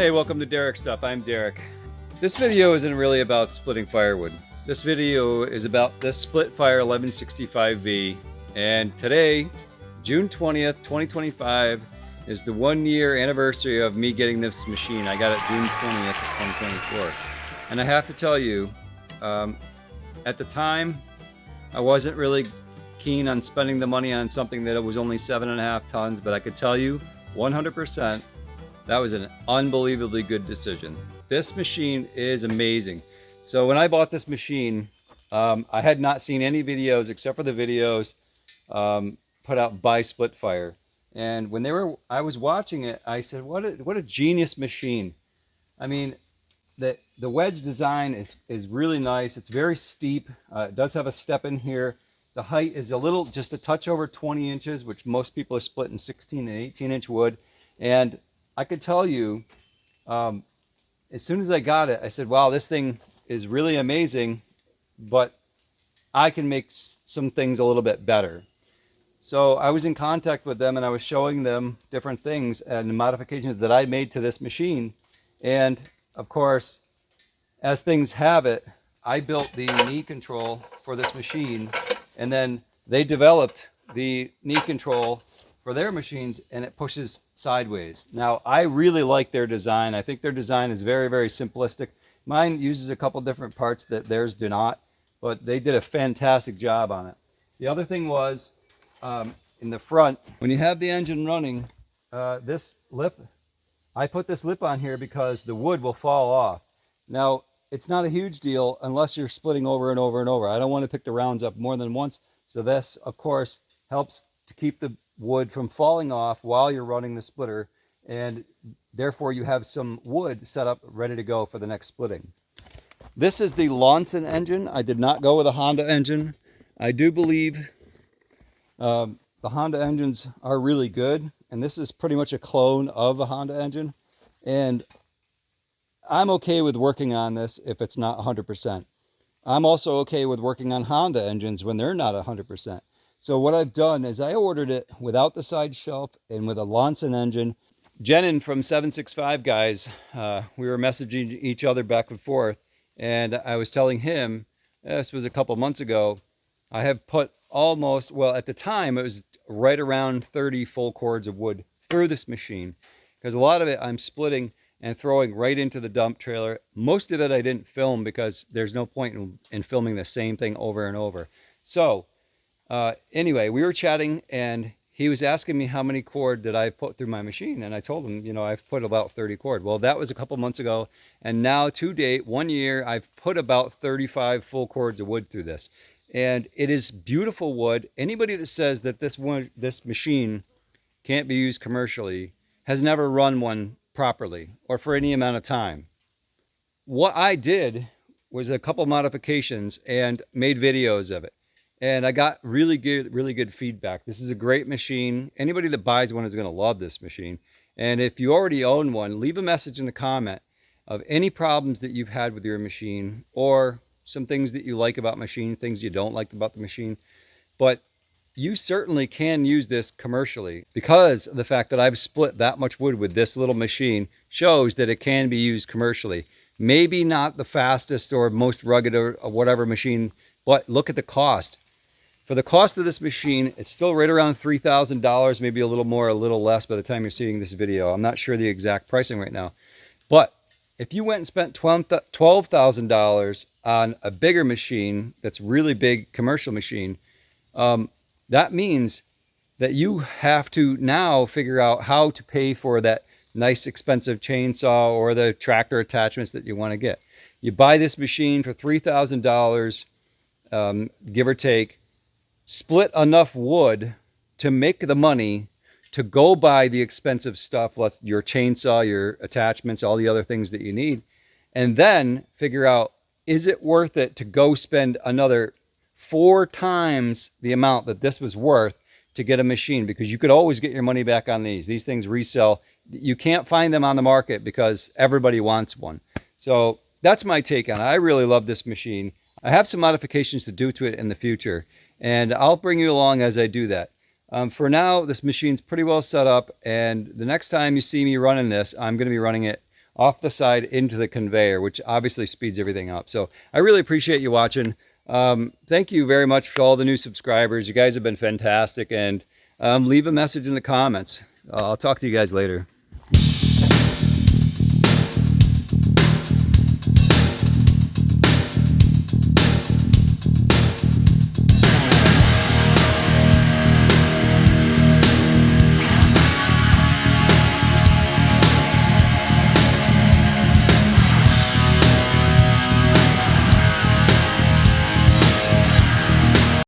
Hey, welcome to Derek Stuff. I'm Derek. This video isn't really about splitting firewood. This video is about this Splitfire 1165V. And today, June 20th, 2025, is the 1-year anniversary of me getting this machine. I got it June 20th, 2024. And I have to tell you, at the time, I wasn't really keen on spending the money on something that was only 7.5 tons, but I could tell you 100% that was an unbelievably good decision. This machine is amazing. So when I bought this machine, I had not seen any videos except for the videos put out by Splitfire. And when I was watching it, I said, what a genius machine. I mean, the wedge design is really nice. It's very steep. It does have a step in here. The height is just a touch over 20 inches, which most people are splitting 16 and 18 inch wood. And I could tell you, as soon as I got it, I said, wow, this thing is really amazing, but I can make some things a little bit better. So I was in contact with them and I was showing them different things and modifications that I made to this machine. And of course, as things have it, I built the knee control for this machine, and then they developed the knee control for their machines, and it pushes sideways. Now, I really like their design. I think their design is very, very simplistic. Mine uses a couple different parts that theirs do not, but they did a fantastic job on it. The other thing was, in the front, when you have the engine running, this lip, I put this lip on here because the wood will fall off. Now, it's not a huge deal unless you're splitting over and over and over. I don't want to pick the rounds up more than once. So this, of course, helps to keep the wood from falling off while you're running the splitter, and therefore you have some wood set up ready to go for the next splitting. This is the Lonson engine. I did not go with a Honda engine. I do believe the Honda engines are really good, and this is pretty much a clone of a Honda engine, and I'm okay with working on this if it's not 100%. I'm also okay with working on Honda engines when they're not 100%. So what I've done is I ordered it without the side shelf and with a Lonson engine. Jenin from 765 guys, we were messaging each other back and forth, and I was telling him, this was a couple months ago, I have put almost, well, at the time it was right around 30 full cords of wood through this machine, because a lot of it I'm splitting and throwing right into the dump trailer. Most of it I didn't film because there's no point in filming the same thing over and over. So anyway, we were chatting and he was asking me how many cord that I put through my machine. And I told him, you know, I've put about 30 cord. Well, that was a couple months ago. And now to date, 1 year, I've put about 35 full cords of wood through this. And it is beautiful wood. Anybody that says that this machine can't be used commercially has never run one properly or for any amount of time. What I did was a couple modifications and made videos of it. And I got really good feedback. This is a great machine. Anybody that buys one is going to love this machine. And if you already own one, leave a message in the comment of any problems that you've had with your machine, or some things that you like about machine, things you don't like about the machine. But you certainly can use this commercially, because of the fact that I've split that much wood with this little machine shows that it can be used commercially. Maybe not the fastest or most rugged or whatever machine, but look at the cost. For the cost of this machine, it's still right around $3,000, maybe a little more, a little less by the time you're seeing this video. I'm not sure the exact pricing right now. But if you went and spent $12,000 on a bigger machine, that's really big commercial machine, that means that you have to now figure out how to pay for that nice expensive chainsaw or the tractor attachments that you want to get. You buy this machine for $3,000, give or take, split enough wood to make the money to go buy the expensive stuff, your chainsaw, your attachments, all the other things that you need, and then figure out, is it worth it to go spend another 4 times the amount that this was worth to get a machine? Because you could always get your money back on these. These things resell. You can't find them on the market because everybody wants one. So that's my take on it. I really love this machine. I have some modifications to do to it in the future, and I'll bring you along as I do that. For now, this machine's pretty well set up, and the next time you see me running this, I'm going to be running it off the side into the conveyor, which obviously speeds everything up. So I really appreciate you watching. Thank you very much for all the new subscribers. You guys have been fantastic, and leave a message in the comments. I'll talk to you guys later.